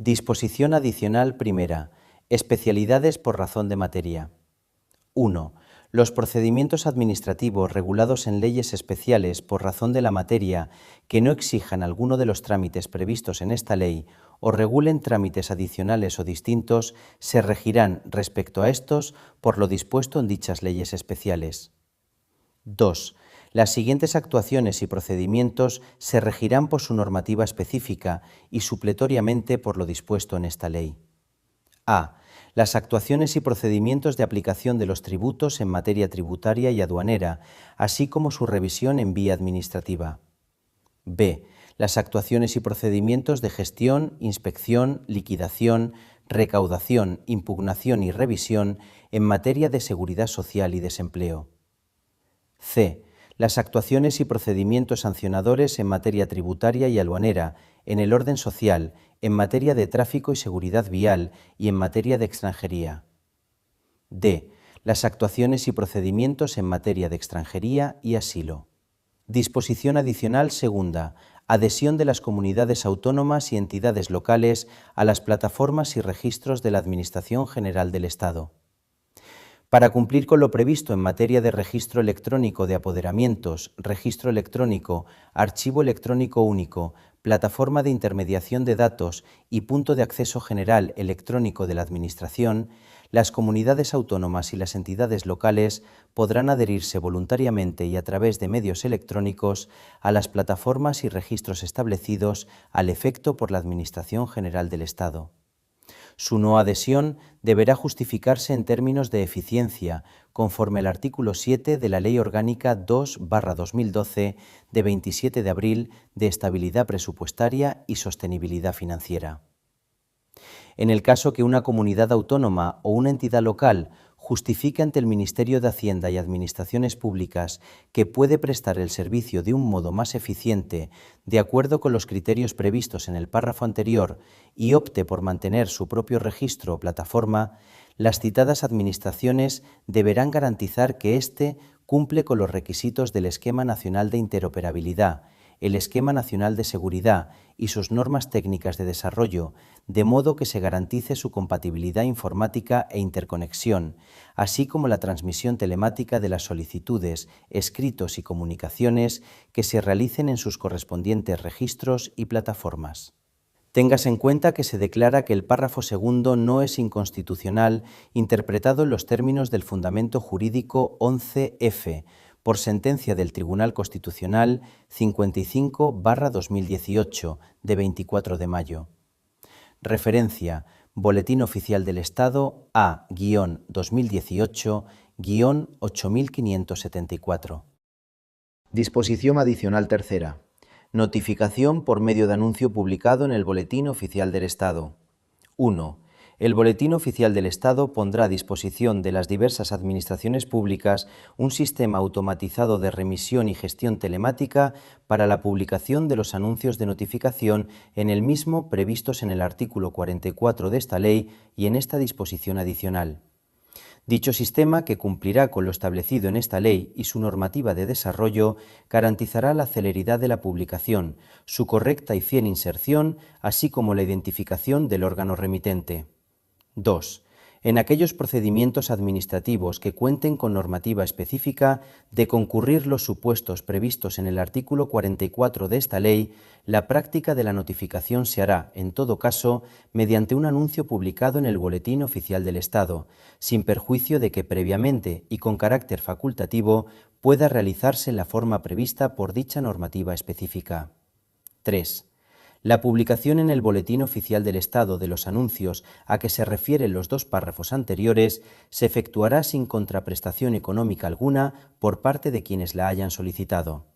Disposición adicional primera. Especialidades por razón de materia. 1. Los procedimientos administrativos regulados en leyes especiales por razón de la materia que no exijan alguno de los trámites previstos en esta ley o regulen trámites adicionales o distintos se regirán respecto a estos por lo dispuesto en dichas leyes especiales. 2. Las siguientes actuaciones y procedimientos se regirán por su normativa específica y supletoriamente por lo dispuesto en esta ley. A. Las actuaciones y procedimientos de aplicación de los tributos en materia tributaria y aduanera, así como su revisión en vía administrativa. B. Las actuaciones y procedimientos de gestión, inspección, liquidación, recaudación, impugnación y revisión en materia de seguridad social y desempleo. C. Las actuaciones y procedimientos sancionadores en materia tributaria y aduanera, en el orden social, en materia de tráfico y seguridad vial y en materia de extranjería. D. Las actuaciones y procedimientos en materia de extranjería y asilo. Disposición adicional segunda. Adhesión de las comunidades autónomas y entidades locales a las plataformas y registros de la Administración General del Estado. Para cumplir con lo previsto en materia de registro electrónico de apoderamientos, registro electrónico, archivo electrónico único, plataforma de intermediación de datos y punto de acceso general electrónico de la Administración, las comunidades autónomas y las entidades locales podrán adherirse voluntariamente y a través de medios electrónicos a las plataformas y registros establecidos al efecto por la Administración General del Estado. Su no adhesión deberá justificarse en términos de eficiencia, conforme al artículo 7 de la Ley Orgánica 2/2012 de 27 de abril de Estabilidad Presupuestaria y Sostenibilidad Financiera. En el caso que una comunidad autónoma o una entidad local justifique ante el Ministerio de Hacienda y Administraciones Públicas que puede prestar el servicio de un modo más eficiente de acuerdo con los criterios previstos en el párrafo anterior y opte por mantener su propio registro o plataforma, las citadas administraciones deberán garantizar que éste cumple con los requisitos del Esquema Nacional de Interoperabilidad, el Esquema Nacional de Seguridad y sus normas técnicas de desarrollo, de modo que se garantice su compatibilidad informática e interconexión, así como la transmisión telemática de las solicitudes, escritos y comunicaciones que se realicen en sus correspondientes registros y plataformas. Téngase en cuenta que se declara que el párrafo segundo no es inconstitucional interpretado en los términos del fundamento jurídico 11F, por sentencia del Tribunal Constitucional 55/2018 de 24 de mayo. Referencia: Boletín Oficial del Estado A-2018-8574. Disposición adicional tercera. Notificación por medio de anuncio publicado en el Boletín Oficial del Estado. 1. El Boletín Oficial del Estado pondrá a disposición de las diversas administraciones públicas un sistema automatizado de remisión y gestión telemática para la publicación de los anuncios de notificación en el mismo previstos en el artículo 44 de esta ley y en esta disposición adicional. Dicho sistema, que cumplirá con lo establecido en esta ley y su normativa de desarrollo, garantizará la celeridad de la publicación, su correcta y fiel inserción, así como la identificación del órgano remitente. 2. En aquellos procedimientos administrativos que cuenten con normativa específica, de concurrir los supuestos previstos en el artículo 44 de esta ley, la práctica de la notificación se hará, en todo caso, mediante un anuncio publicado en el Boletín Oficial del Estado, sin perjuicio de que previamente y con carácter facultativo pueda realizarse en la forma prevista por dicha normativa específica. 3. La publicación en el Boletín Oficial del Estado de los anuncios a que se refieren los dos párrafos anteriores se efectuará sin contraprestación económica alguna por parte de quienes la hayan solicitado.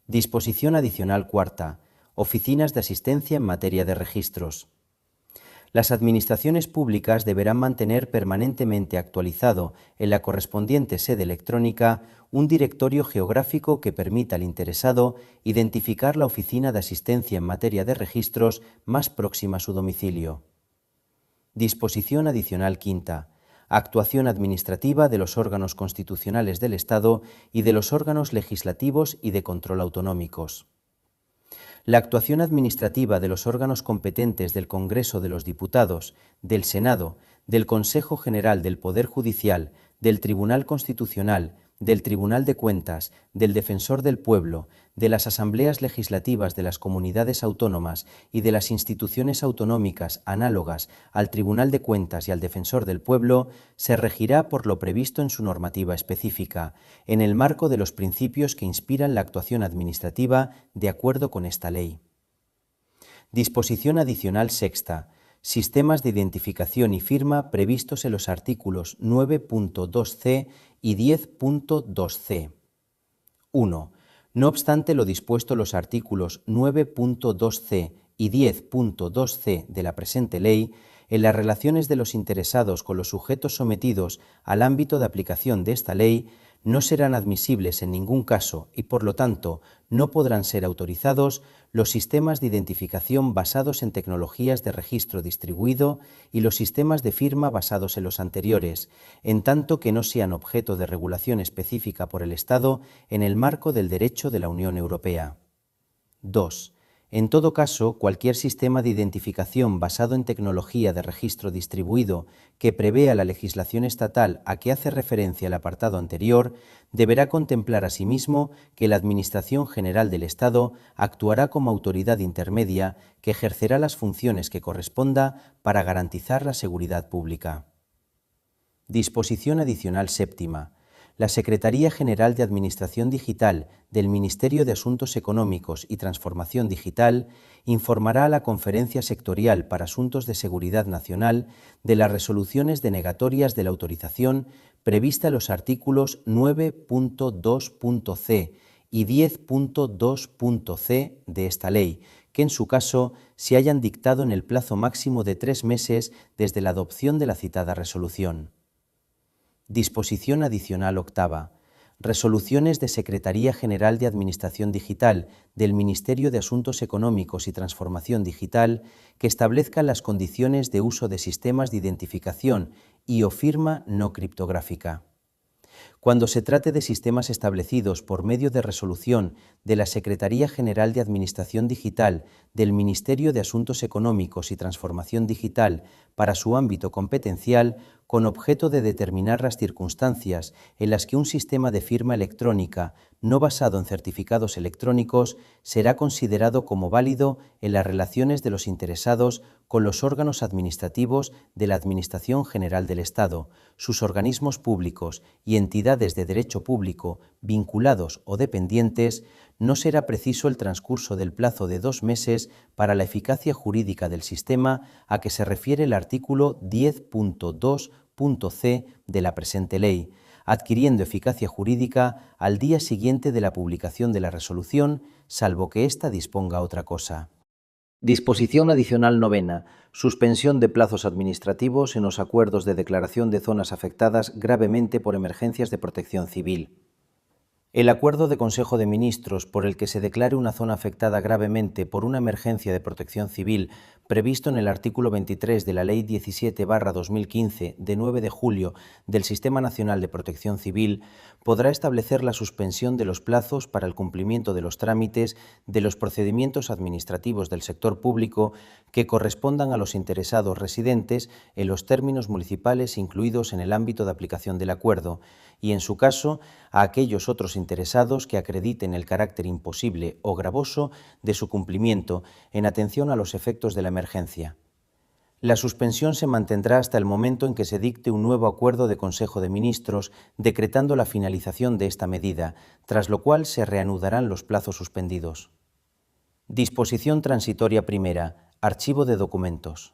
Disposición adicional cuarta. Oficinas de asistencia en materia de registros. Las administraciones públicas deberán mantener permanentemente actualizado en la correspondiente sede electrónica un directorio geográfico que permita al interesado identificar la oficina de asistencia en materia de registros más próxima a su domicilio. Disposición adicional quinta. Actuación administrativa de los órganos constitucionales del Estado y de los órganos legislativos y de control autonómicos. La actuación administrativa de los órganos competentes del Congreso de los Diputados, del Senado, del Consejo General del Poder Judicial, del Tribunal Constitucional, del Tribunal de Cuentas, del Defensor del Pueblo, de las asambleas legislativas de las comunidades autónomas y de las instituciones autonómicas análogas al Tribunal de Cuentas y al Defensor del Pueblo, se regirá por lo previsto en su normativa específica, en el marco de los principios que inspiran la actuación administrativa de acuerdo con esta ley. Disposición adicional sexta. Sistemas de identificación y firma previstos en los artículos 9.2c y 10.2c. 1. No obstante lo dispuesto en los artículos 9.2c y 10.2c de la presente ley, en las relaciones de los interesados con los sujetos sometidos al ámbito de aplicación de esta ley, no serán admisibles en ningún caso y, por lo tanto, no podrán ser autorizados los sistemas de identificación basados en tecnologías de registro distribuido y los sistemas de firma basados en los anteriores, en tanto que no sean objeto de regulación específica por el Estado en el marco del derecho de la Unión Europea. 2. En todo caso, cualquier sistema de identificación basado en tecnología de registro distribuido que prevea la legislación estatal a que hace referencia el apartado anterior, deberá contemplar asimismo que la Administración General del Estado actuará como autoridad intermedia que ejercerá las funciones que corresponda para garantizar la seguridad pública. Disposición adicional séptima. La Secretaría General de Administración Digital del Ministerio de Asuntos Económicos y Transformación Digital informará a la Conferencia Sectorial para Asuntos de Seguridad Nacional de las resoluciones denegatorias de la autorización prevista en los artículos 9.2.c y 10.2.c de esta ley, que en su caso se hayan dictado en el plazo máximo de 3 meses desde la adopción de la citada resolución. Disposición adicional octava. Resoluciones de Secretaría General de Administración Digital del Ministerio de Asuntos Económicos y Transformación Digital que establezcan las condiciones de uso de sistemas de identificación y o firma no criptográfica. Cuando se trate de sistemas establecidos por medio de resolución de la Secretaría General de Administración Digital del Ministerio de Asuntos Económicos y Transformación Digital para su ámbito competencial, con objeto de determinar las circunstancias en las que un sistema de firma electrónica no basado en certificados electrónicos será considerado como válido en las relaciones de los interesados con los órganos administrativos de la Administración General del Estado, sus organismos públicos y entidades de derecho público vinculados o dependientes, no será preciso el transcurso del plazo de 2 meses para la eficacia jurídica del sistema a que se refiere el artículo 10.2.c de la presente ley, adquiriendo eficacia jurídica al día siguiente de la publicación de la resolución, salvo que ésta disponga otra cosa. Disposición adicional novena. Suspensión de plazos administrativos en los acuerdos de declaración de zonas afectadas gravemente por emergencias de protección civil. El acuerdo de Consejo de Ministros por el que se declare una zona afectada gravemente por una emergencia de protección civil previsto en el artículo 23 de la Ley 17/2015 de 9 de julio del Sistema Nacional de Protección Civil podrá establecer la suspensión de los plazos para el cumplimiento de los trámites de los procedimientos administrativos del sector público que correspondan a los interesados residentes en los términos municipales incluidos en el ámbito de aplicación del acuerdo y, en su caso, a aquellos otros interesados que acrediten el carácter imposible o gravoso de su cumplimiento en atención a los efectos de la emergencia. La suspensión se mantendrá hasta el momento en que se dicte un nuevo acuerdo de Consejo de Ministros decretando la finalización de esta medida, tras lo cual se reanudarán los plazos suspendidos. Disposición transitoria primera. Archivo de documentos.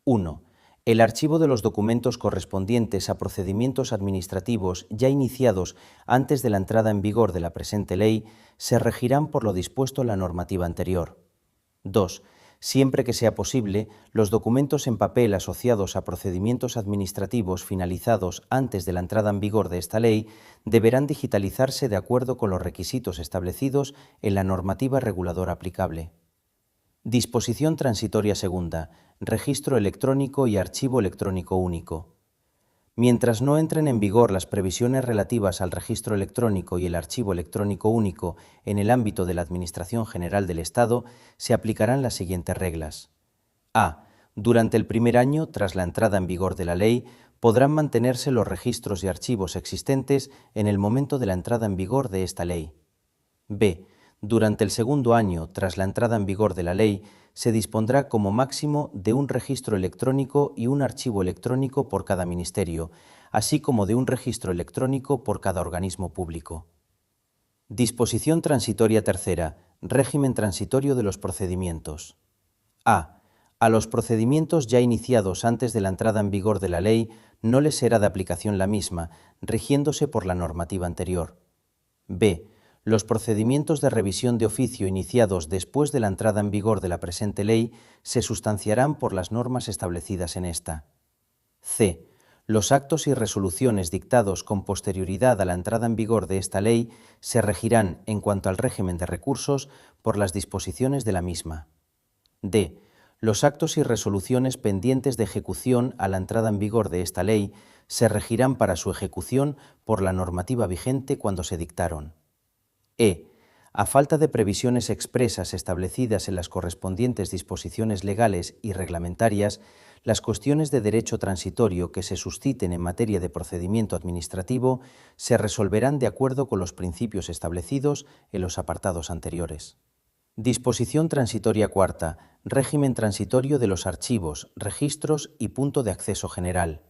1. El archivo de los documentos correspondientes a procedimientos administrativos ya iniciados antes de la entrada en vigor de la presente ley se regirán por lo dispuesto en la normativa anterior. 2. Siempre que sea posible, los documentos en papel asociados a procedimientos administrativos finalizados antes de la entrada en vigor de esta ley deberán digitalizarse de acuerdo con los requisitos establecidos en la normativa reguladora aplicable. Disposición transitoria segunda. Registro electrónico y archivo electrónico único. Mientras no entren en vigor las previsiones relativas al registro electrónico y el archivo electrónico único en el ámbito de la Administración General del Estado, se aplicarán las siguientes reglas. A. Durante el primer año, tras la entrada en vigor de la ley, podrán mantenerse los registros y archivos existentes en el momento de la entrada en vigor de esta ley. B. Durante el segundo año, tras la entrada en vigor de la ley, se dispondrá como máximo de un registro electrónico y un archivo electrónico por cada ministerio, así como de un registro electrónico por cada organismo público. Disposición transitoria tercera. Régimen transitorio de los procedimientos. A. A los procedimientos ya iniciados antes de la entrada en vigor de la ley no les será de aplicación la misma, rigiéndose por la normativa anterior. B. Los procedimientos de revisión de oficio iniciados después de la entrada en vigor de la presente ley se sustanciarán por las normas establecidas en esta. C. Los actos y resoluciones dictados con posterioridad a la entrada en vigor de esta ley se regirán, en cuanto al régimen de recursos, por las disposiciones de la misma. D. Los actos y resoluciones pendientes de ejecución a la entrada en vigor de esta ley se regirán para su ejecución por la normativa vigente cuando se dictaron. E. A falta de previsiones expresas establecidas en las correspondientes disposiciones legales y reglamentarias, las cuestiones de derecho transitorio que se susciten en materia de procedimiento administrativo se resolverán de acuerdo con los principios establecidos en los apartados anteriores. Disposición transitoria cuarta. Régimen transitorio de los archivos, registros y punto de acceso general.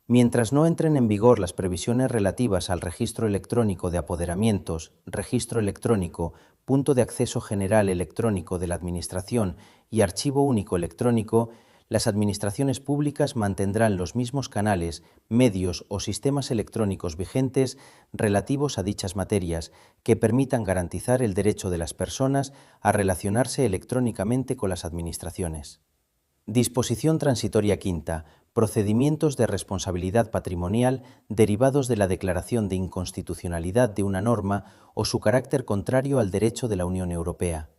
Mientras no entren en vigor las previsiones relativas al registro electrónico de apoderamientos, registro electrónico, punto de acceso general electrónico de la Administración y archivo único electrónico, las administraciones públicas mantendrán los mismos canales, medios o sistemas electrónicos vigentes relativos a dichas materias que permitan garantizar el derecho de las personas a relacionarse electrónicamente con las administraciones. Disposición transitoria quinta. Procedimientos de responsabilidad patrimonial derivados de la declaración de inconstitucionalidad de una norma o su carácter contrario al derecho de la Unión Europea.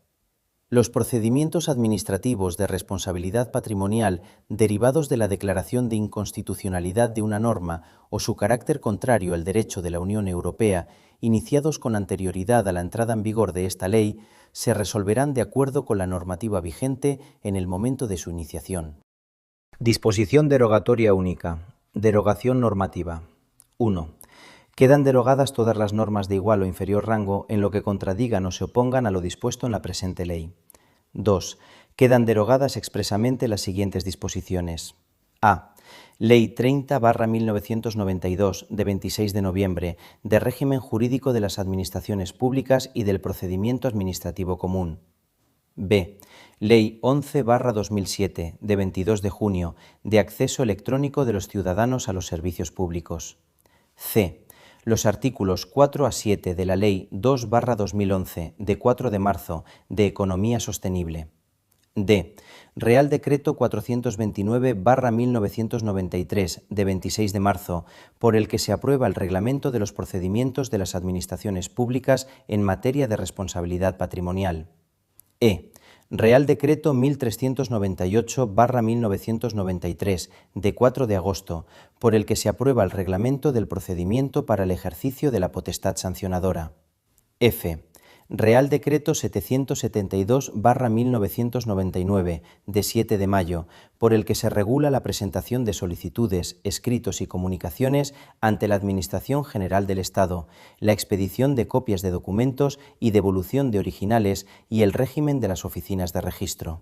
Los procedimientos administrativos de responsabilidad patrimonial derivados de la declaración de inconstitucionalidad de una norma o su carácter contrario al derecho de la Unión Europea, iniciados con anterioridad a la entrada en vigor de esta ley, se resolverán de acuerdo con la normativa vigente en el momento de su iniciación. Disposición derogatoria única. Derogación normativa. 1. Quedan derogadas todas las normas de igual o inferior rango en lo que contradigan o se opongan a lo dispuesto en la presente ley. 2. Quedan derogadas expresamente las siguientes disposiciones. A. Ley 30/1992, de 26 de noviembre, de régimen jurídico de las administraciones públicas y del procedimiento administrativo común. B. Ley 11/2007, de 22 de junio, de acceso electrónico de los ciudadanos a los servicios públicos. C. Los artículos 4 a 7 de la Ley 2/2011, de 4 de marzo, de Economía Sostenible. D. Real Decreto 429/1993, de 26 de marzo, por el que se aprueba el Reglamento de los procedimientos de las administraciones públicas en materia de responsabilidad patrimonial. E. Real Decreto 1398/1993, de 4 de agosto, por el que se aprueba el Reglamento del procedimiento para el ejercicio de la potestad sancionadora. F. Real Decreto 772/1999, de 7 de mayo, por el que se regula la presentación de solicitudes, escritos y comunicaciones ante la Administración General del Estado, la expedición de copias de documentos y devolución de originales y el régimen de las oficinas de registro.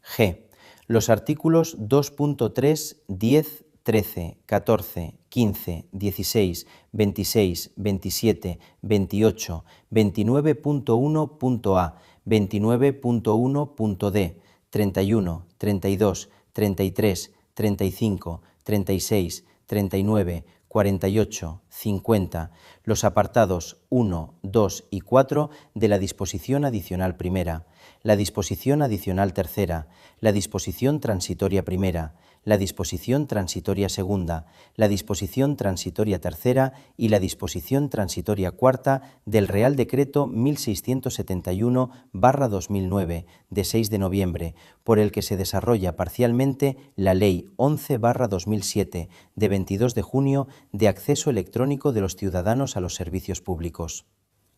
G. Los artículos 2.3, 10, 13, 14, 15, 16, 26, 27, 28, 29.1.a, 29.1.d, 31, 32, 33, 35, 36, 39, 48, 50, los apartados 1, 2 y 4 de la disposición adicional primera, la disposición adicional tercera, la disposición transitoria primera, la disposición transitoria segunda, la disposición transitoria tercera y la disposición transitoria cuarta del Real Decreto 1671/2009 de 6 de noviembre, por el que se desarrolla parcialmente la Ley 11/2007 de 22 de junio de acceso electrónico de los ciudadanos a los servicios públicos.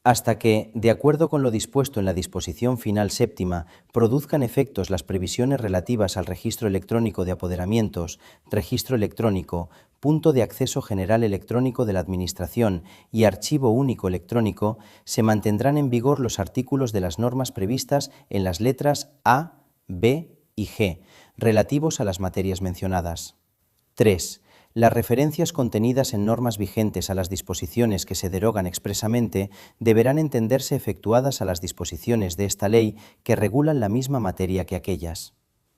Hasta que, de acuerdo con lo dispuesto en la disposición final séptima, produzcan efectos las previsiones relativas al registro electrónico de apoderamientos, registro electrónico, punto de acceso general electrónico de la Administración y archivo único electrónico, se mantendrán en vigor los artículos de las normas previstas en las letras A, B y G, relativos a las materias mencionadas. 3. Las referencias contenidas en normas vigentes a las disposiciones que se derogan expresamente deberán entenderse efectuadas a las disposiciones de esta ley que regulan la misma materia que aquellas.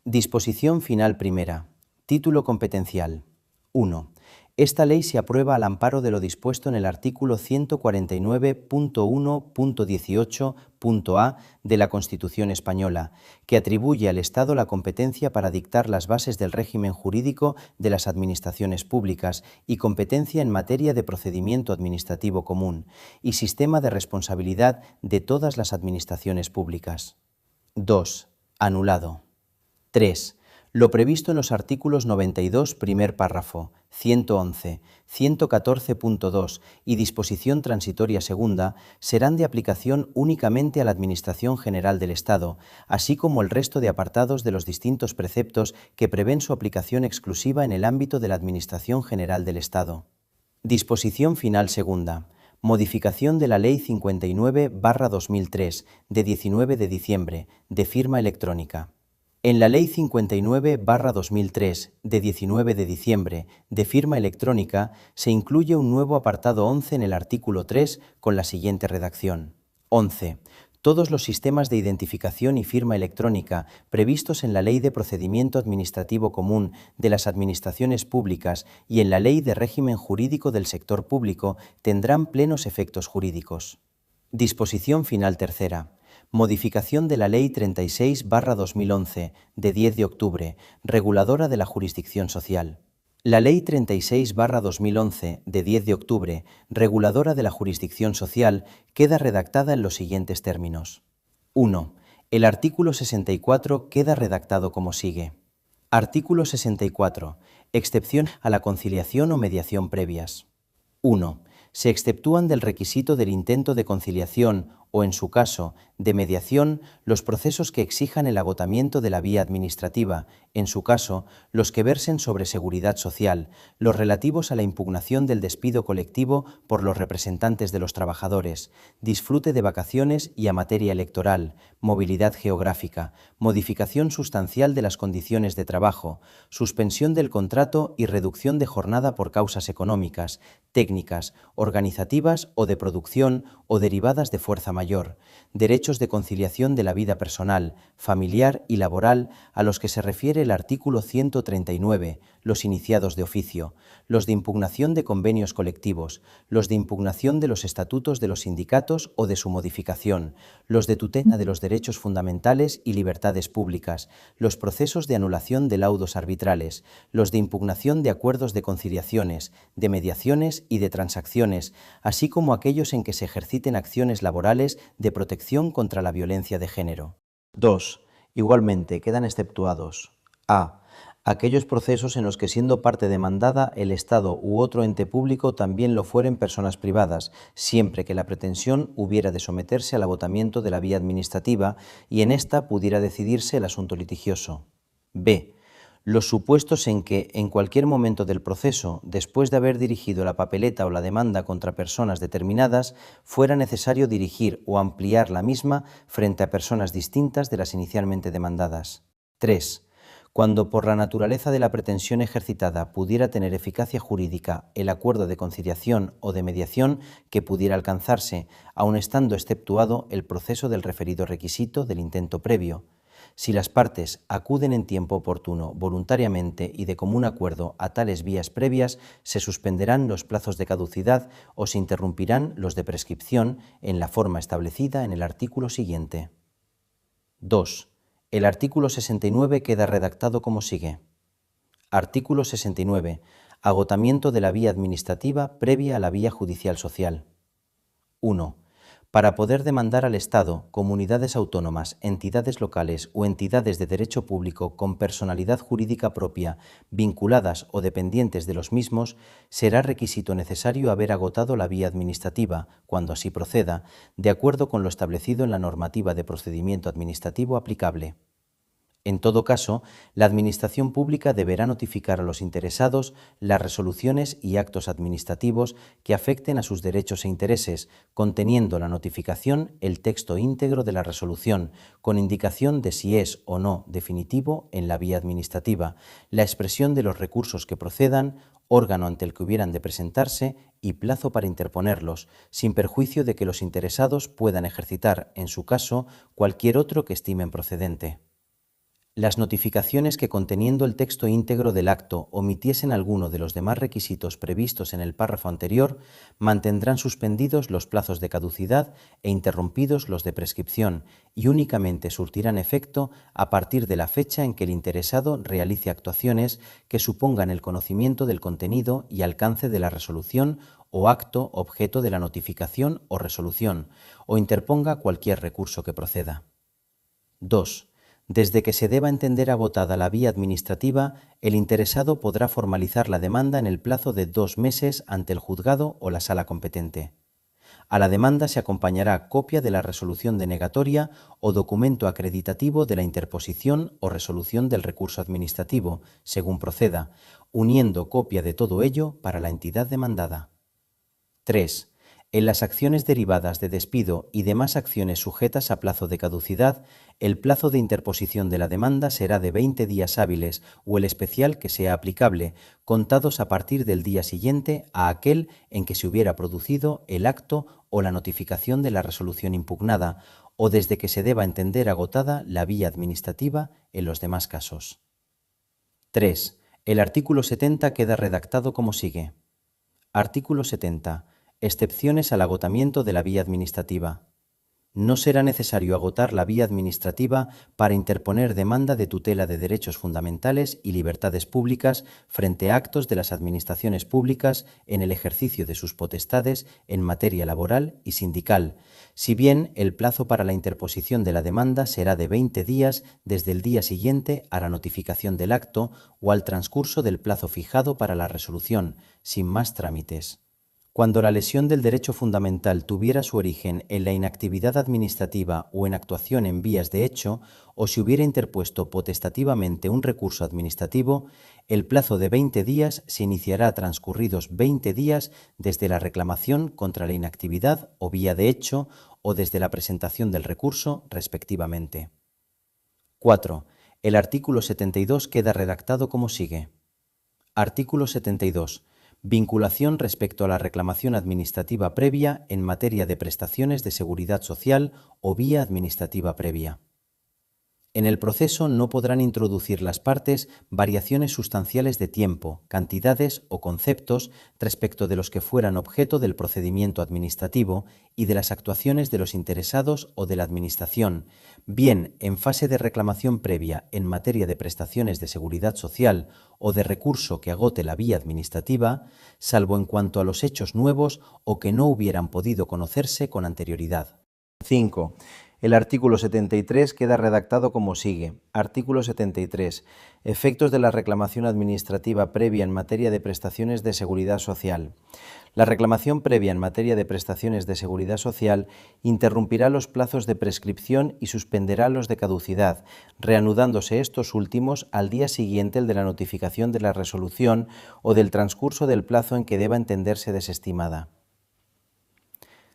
Disposición final primera. Título competencial. 1. Esta ley se aprueba al amparo de lo dispuesto en el artículo 149.1.18.a de la Constitución española, que atribuye al Estado la competencia para dictar las bases del régimen jurídico de las administraciones públicas y competencia en materia de procedimiento administrativo común y sistema de responsabilidad de todas las administraciones públicas. 2. Anulado. 3. Lo previsto en los artículos 92, primer párrafo, 111, 114.2 y disposición transitoria segunda serán de aplicación únicamente a la Administración General del Estado, así como el resto de apartados de los distintos preceptos que prevén su aplicación exclusiva en el ámbito de la Administración General del Estado. Disposición final segunda. Modificación de la Ley 59/2003, de 19 de diciembre, de firma electrónica. En la Ley 59/2003, de 19 de diciembre, de firma electrónica, se incluye un nuevo apartado 11 en el artículo 3 con la siguiente redacción. 11. Todos los sistemas de identificación y firma electrónica previstos en la Ley de Procedimiento Administrativo Común de las Administraciones Públicas y en la Ley de Régimen Jurídico del Sector Público tendrán plenos efectos jurídicos. Disposición final tercera. Modificación de la Ley 36/2011, de 10 de octubre, reguladora de la jurisdicción social. La Ley 36/2011, de 10 de octubre, reguladora de la jurisdicción social, queda redactada en los siguientes términos. 1. El artículo 64 queda redactado como sigue. Artículo 64. Excepción a la conciliación o mediación previas. 1. Se exceptúan del requisito del intento de conciliación o, en su caso, de mediación, los procesos que exijan el agotamiento de la vía administrativa, en su caso, los que versen sobre seguridad social, los relativos a la impugnación del despido colectivo por los representantes de los trabajadores, disfrute de vacaciones y a materia electoral, movilidad geográfica, modificación sustancial de las condiciones de trabajo, suspensión del contrato y reducción de jornada por causas económicas, técnicas, organizativas o de producción o derivadas de fuerza mayor, derechos de conciliación de la vida personal, familiar y laboral a los que se refiere el artículo 139, los iniciados de oficio, los de impugnación de convenios colectivos, los de impugnación de los estatutos de los sindicatos o de su modificación, los de tutela de los derechos fundamentales y libertades públicas, los procesos de anulación de laudos arbitrales, los de impugnación de acuerdos de conciliaciones, de mediaciones y de transacciones, así como aquellos en que se ejerciten acciones laborales de protección contra la violencia de género. 2. Igualmente quedan exceptuados: a. Aquellos procesos en los que, siendo parte demandada, el Estado u otro ente público también lo fueren personas privadas, siempre que la pretensión hubiera de someterse al agotamiento de la vía administrativa y en ésta pudiera decidirse el asunto litigioso. b. Los supuestos en que, en cualquier momento del proceso, después de haber dirigido la papeleta o la demanda contra personas determinadas, fuera necesario dirigir o ampliar la misma frente a personas distintas de las inicialmente demandadas. 3. Cuando por la naturaleza de la pretensión ejercitada pudiera tener eficacia jurídica el acuerdo de conciliación o de mediación que pudiera alcanzarse, aun estando exceptuado el proceso del referido requisito del intento previo. Si las partes acuden en tiempo oportuno, voluntariamente y de común acuerdo a tales vías previas, se suspenderán los plazos de caducidad o se interrumpirán los de prescripción en la forma establecida en el artículo siguiente. 2. El artículo 69 queda redactado como sigue. Artículo 69. Agotamiento de la vía administrativa previa a la vía judicial social. 1. Para poder demandar al Estado, comunidades autónomas, entidades locales o entidades de derecho público con personalidad jurídica propia, vinculadas o dependientes de los mismos, será requisito necesario haber agotado la vía administrativa, cuando así proceda, de acuerdo con lo establecido en la normativa de procedimiento administrativo aplicable. En todo caso, la Administración Pública deberá notificar a los interesados las resoluciones y actos administrativos que afecten a sus derechos e intereses, conteniendo la notificación el texto íntegro de la resolución, con indicación de si es o no definitivo en la vía administrativa, la expresión de los recursos que procedan, órgano ante el que hubieran de presentarse y plazo para interponerlos, sin perjuicio de que los interesados puedan ejercitar, en su caso, cualquier otro que estimen procedente. Las notificaciones que, conteniendo el texto íntegro del acto, omitiesen alguno de los demás requisitos previstos en el párrafo anterior, mantendrán suspendidos los plazos de caducidad e interrumpidos los de prescripción, y únicamente surtirán efecto a partir de la fecha en que el interesado realice actuaciones que supongan el conocimiento del contenido y alcance de la resolución o acto objeto de la notificación o resolución, o interponga cualquier recurso que proceda. 2. Desde que se deba entender agotada la vía administrativa, el interesado podrá formalizar la demanda en el plazo de 2 meses ante el juzgado o la sala competente. A la demanda se acompañará copia de la resolución denegatoria o documento acreditativo de la interposición o resolución del recurso administrativo, según proceda, uniendo copia de todo ello para la entidad demandada. 3. En las acciones derivadas de despido y demás acciones sujetas a plazo de caducidad, el plazo de interposición de la demanda será de 20 días hábiles o el especial que sea aplicable, contados a partir del día siguiente a aquel en que se hubiera producido el acto o la notificación de la resolución impugnada, o desde que se deba entender agotada la vía administrativa en los demás casos. 3. El artículo 70 queda redactado como sigue. Artículo 70. Excepciones al agotamiento de la vía administrativa. No será necesario agotar la vía administrativa para interponer demanda de tutela de derechos fundamentales y libertades públicas frente a actos de las administraciones públicas en el ejercicio de sus potestades en materia laboral y sindical, si bien el plazo para la interposición de la demanda será de 20 días desde el día siguiente a la notificación del acto o al transcurso del plazo fijado para la resolución, sin más trámites. Cuando la lesión del derecho fundamental tuviera su origen en la inactividad administrativa o en actuación en vías de hecho, o se hubiera interpuesto potestativamente un recurso administrativo, el plazo de 20 días se iniciará transcurridos 20 días desde la reclamación contra la inactividad o vía de hecho o desde la presentación del recurso, respectivamente. 4. El artículo 72 queda redactado como sigue. Artículo 72. Vinculación respecto a la reclamación administrativa previa en materia de prestaciones de seguridad social o vía administrativa previa. En el proceso no podrán introducir las partes variaciones sustanciales de tiempo, cantidades o conceptos respecto de los que fueran objeto del procedimiento administrativo y de las actuaciones de los interesados o de la Administración, bien en fase de reclamación previa en materia de prestaciones de seguridad social o de recurso que agote la vía administrativa, salvo en cuanto a los hechos nuevos o que no hubieran podido conocerse con anterioridad. 5. El artículo 73 queda redactado como sigue. Artículo 73. Efectos de la reclamación administrativa previa en materia de prestaciones de seguridad social. La reclamación previa en materia de prestaciones de seguridad social interrumpirá los plazos de prescripción y suspenderá los de caducidad, reanudándose estos últimos al día siguiente el de la notificación de la resolución o del transcurso del plazo en que deba entenderse desestimada.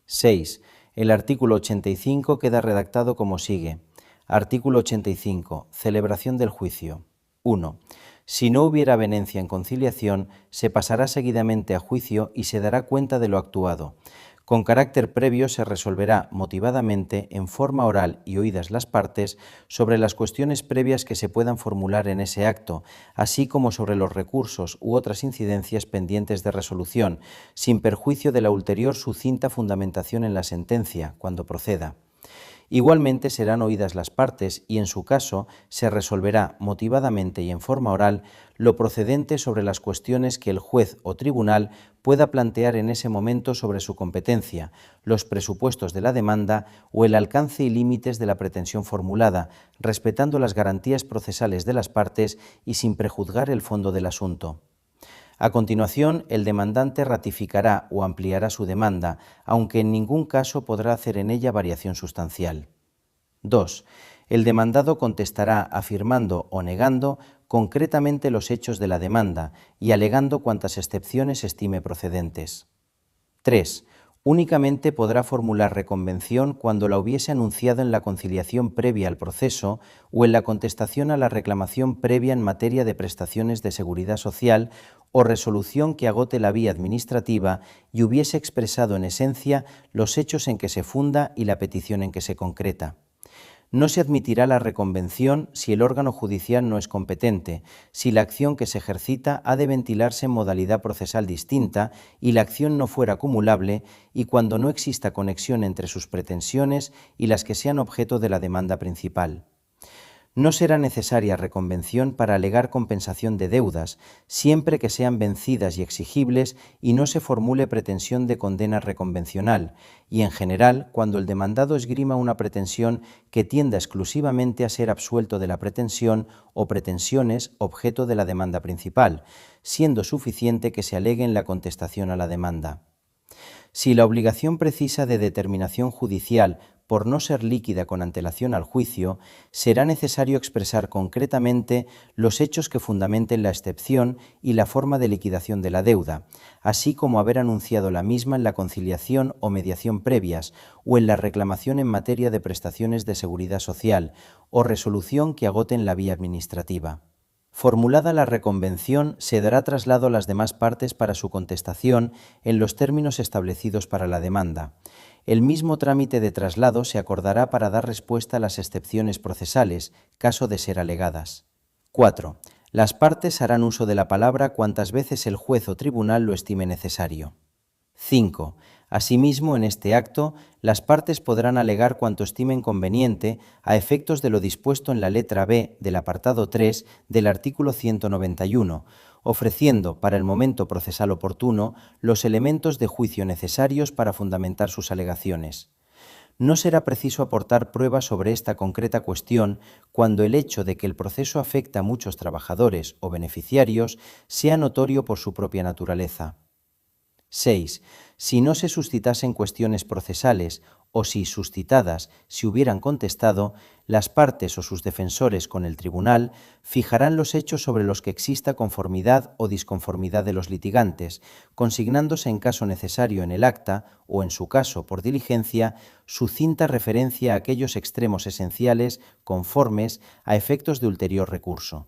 6. El artículo 85 queda redactado como sigue. Artículo 85. Celebración del juicio. 1. Si no hubiera avenencia en conciliación, se pasará seguidamente a juicio y se dará cuenta de lo actuado. Con carácter previo se resolverá motivadamente, en forma oral y oídas las partes, sobre las cuestiones previas que se puedan formular en ese acto, así como sobre los recursos u otras incidencias pendientes de resolución, sin perjuicio de la ulterior sucinta fundamentación en la sentencia, cuando proceda. Igualmente serán oídas las partes y, en su caso, se resolverá motivadamente y en forma oral lo procedente sobre las cuestiones que el juez o tribunal pueda plantear en ese momento sobre su competencia, los presupuestos de la demanda o el alcance y límites de la pretensión formulada, respetando las garantías procesales de las partes y sin prejuzgar el fondo del asunto. A continuación, el demandante ratificará o ampliará su demanda, aunque en ningún caso podrá hacer en ella variación sustancial. 2. El demandado contestará afirmando o negando concretamente los hechos de la demanda y alegando cuantas excepciones estime procedentes. 3. Únicamente podrá formular reconvención cuando la hubiese anunciado en la conciliación previa al proceso o en la contestación a la reclamación previa en materia de prestaciones de seguridad social o resolución que agote la vía administrativa y hubiese expresado en esencia los hechos en que se funda y la petición en que se concreta. No se admitirá la reconvención si el órgano judicial no es competente, si la acción que se ejercita ha de ventilarse en modalidad procesal distinta y la acción no fuera acumulable y cuando no exista conexión entre sus pretensiones y las que sean objeto de la demanda principal. No será necesaria reconvención para alegar compensación de deudas, siempre que sean vencidas y exigibles y no se formule pretensión de condena reconvencional, y en general cuando el demandado esgrima una pretensión que tienda exclusivamente a ser absuelto de la pretensión o pretensiones objeto de la demanda principal, siendo suficiente que se alegue en la contestación a la demanda. Si la obligación precisa de determinación judicial por no ser líquida con antelación al juicio, será necesario expresar concretamente los hechos que fundamenten la excepción y la forma de liquidación de la deuda, así como haber anunciado la misma en la conciliación o mediación previas o en la reclamación en materia de prestaciones de seguridad social o resolución que agoten la vía administrativa. Formulada la reconvención, se dará traslado a las demás partes para su contestación en los términos establecidos para la demanda. El mismo trámite de traslado se acordará para dar respuesta a las excepciones procesales, caso de ser alegadas. 4. Las partes harán uso de la palabra cuantas veces el juez o tribunal lo estime necesario. 5. Asimismo, en este acto, las partes podrán alegar cuanto estimen conveniente a efectos de lo dispuesto en la letra B del apartado 3 del artículo 191, ofreciendo, para el momento procesal oportuno, los elementos de juicio necesarios para fundamentar sus alegaciones. No será preciso aportar pruebas sobre esta concreta cuestión cuando el hecho de que el proceso afecta a muchos trabajadores o beneficiarios sea notorio por su propia naturaleza. 6. Si no se suscitasen cuestiones procesales o si, suscitadas, se hubieran contestado, las partes o sus defensores con el tribunal fijarán los hechos sobre los que exista conformidad o disconformidad de los litigantes, consignándose en caso necesario en el acta o, en su caso, por diligencia, sucinta referencia a aquellos extremos esenciales conformes a efectos de ulterior recurso.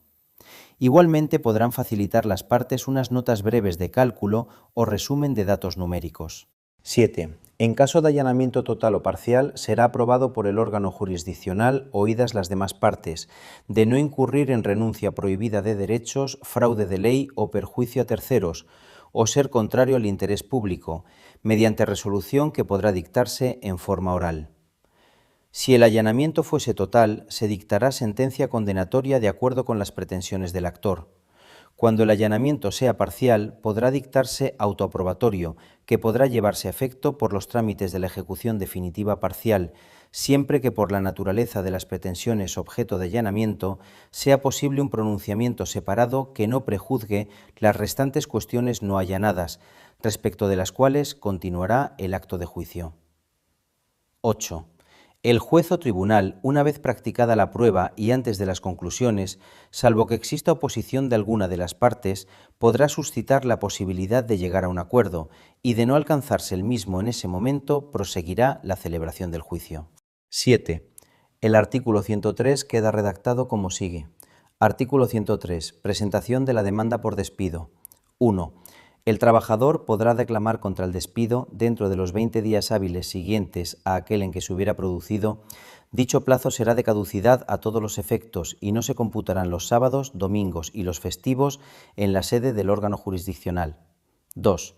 Igualmente podrán facilitar las partes unas notas breves de cálculo o resumen de datos numéricos. 7. En caso de allanamiento total o parcial, será aprobado por el órgano jurisdiccional, oídas las demás partes, de no incurrir en renuncia prohibida de derechos, fraude de ley o perjuicio a terceros, o ser contrario al interés público, mediante resolución que podrá dictarse en forma oral. Si el allanamiento fuese total, se dictará sentencia condenatoria de acuerdo con las pretensiones del actor. Cuando el allanamiento sea parcial, podrá dictarse autoaprobatorio, que podrá llevarse a efecto por los trámites de la ejecución definitiva parcial, siempre que por la naturaleza de las pretensiones objeto de allanamiento sea posible un pronunciamiento separado que no prejuzgue las restantes cuestiones no allanadas, respecto de las cuales continuará el acto de juicio. 8. El juez o tribunal, una vez practicada la prueba y antes de las conclusiones, salvo que exista oposición de alguna de las partes, podrá suscitar la posibilidad de llegar a un acuerdo y, de no alcanzarse el mismo en ese momento, proseguirá la celebración del juicio. 7. El artículo 103 queda redactado como sigue. Artículo 103. Presentación de la demanda por despido. 1. El trabajador podrá declamar contra el despido, dentro de los 20 días hábiles siguientes a aquel en que se hubiera producido. Dicho plazo será de caducidad a todos los efectos y no se computarán los sábados, domingos y los festivos en la sede del órgano jurisdiccional. 2.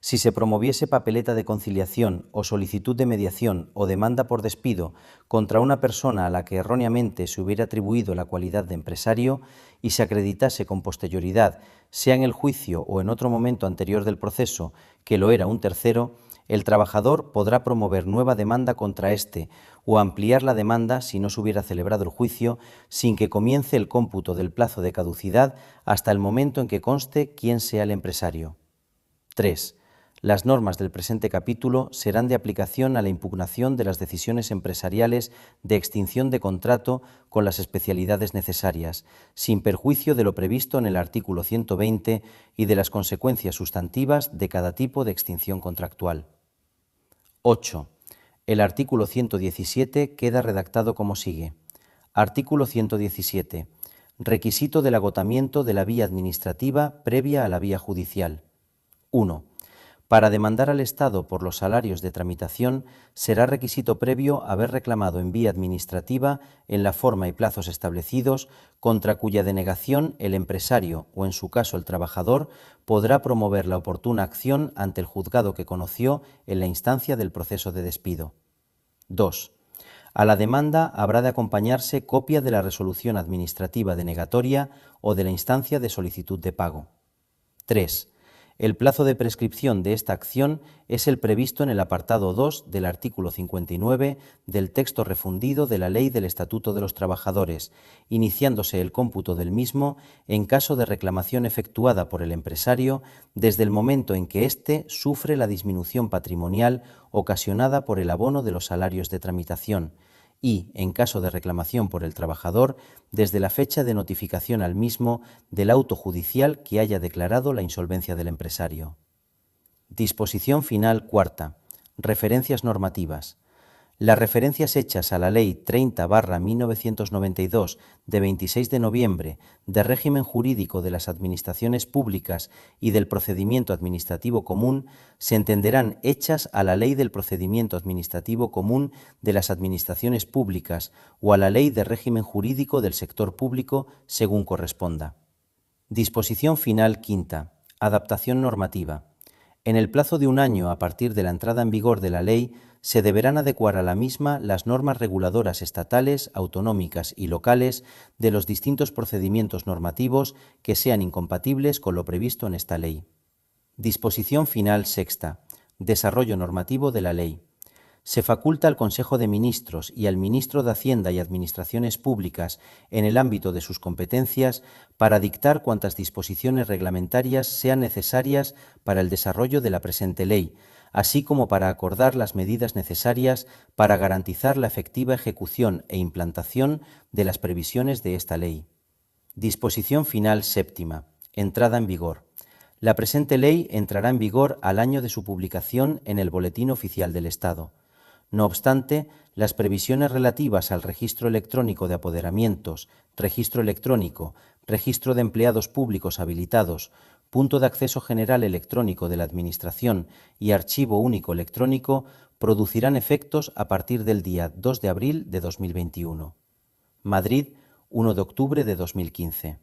Si se promoviese papeleta de conciliación o solicitud de mediación o demanda por despido contra una persona a la que erróneamente se hubiera atribuido la cualidad de empresario y se acreditase con posterioridad, sea en el juicio o en otro momento anterior del proceso, que lo era un tercero, el trabajador podrá promover nueva demanda contra éste o ampliar la demanda si no se hubiera celebrado el juicio sin que comience el cómputo del plazo de caducidad hasta el momento en que conste quién sea el empresario. 3. Las normas del presente capítulo serán de aplicación a la impugnación de las decisiones empresariales de extinción de contrato con las especialidades necesarias, sin perjuicio de lo previsto en el artículo 120 y de las consecuencias sustantivas de cada tipo de extinción contractual. 8. El artículo 117 queda redactado como sigue. Artículo 117. Requisito del agotamiento de la vía administrativa previa a la vía judicial. 1. Para demandar al Estado por los salarios de tramitación, será requisito previo haber reclamado en vía administrativa, en la forma y plazos establecidos, contra cuya denegación el empresario o, en su caso, el trabajador, podrá promover la oportuna acción ante el juzgado que conoció en la instancia del proceso de despido. 2. A la demanda habrá de acompañarse copia de la resolución administrativa denegatoria o de la instancia de solicitud de pago. 3. El plazo de prescripción de esta acción es el previsto en el apartado 2 del artículo 59 del texto refundido de la Ley del Estatuto de los Trabajadores, iniciándose el cómputo del mismo en caso de reclamación efectuada por el empresario desde el momento en que éste sufre la disminución patrimonial ocasionada por el abono de los salarios de tramitación, y, en caso de reclamación por el trabajador, desde la fecha de notificación al mismo del auto judicial que haya declarado la insolvencia del empresario. Disposición final cuarta. Referencias normativas. Las referencias hechas a la Ley 30/1992 de 26 de noviembre de régimen jurídico de las administraciones públicas y del procedimiento administrativo común se entenderán hechas a la Ley del procedimiento administrativo común de las administraciones públicas o a la Ley de régimen jurídico del sector público según corresponda. Disposición final quinta. Adaptación normativa. En el plazo de un año a partir de la entrada en vigor de la ley, se deberán adecuar a la misma las normas reguladoras estatales, autonómicas y locales de los distintos procedimientos normativos que sean incompatibles con lo previsto en esta ley. Disposición final sexta. Desarrollo normativo de la ley. Se faculta al Consejo de Ministros y al Ministro de Hacienda y Administraciones Públicas, en el ámbito de sus competencias, para dictar cuantas disposiciones reglamentarias sean necesarias para el desarrollo de la presente ley, así como para acordar las medidas necesarias para garantizar la efectiva ejecución e implantación de las previsiones de esta ley. Disposición final séptima. Entrada en vigor. La presente ley entrará en vigor al año de su publicación en el Boletín Oficial del Estado. No obstante, las previsiones relativas al registro electrónico de apoderamientos, registro electrónico, registro de empleados públicos habilitados, punto de acceso general electrónico de la Administración y archivo único electrónico producirán efectos a partir del día 2 de abril de 2021. Madrid, 1 de octubre de 2015.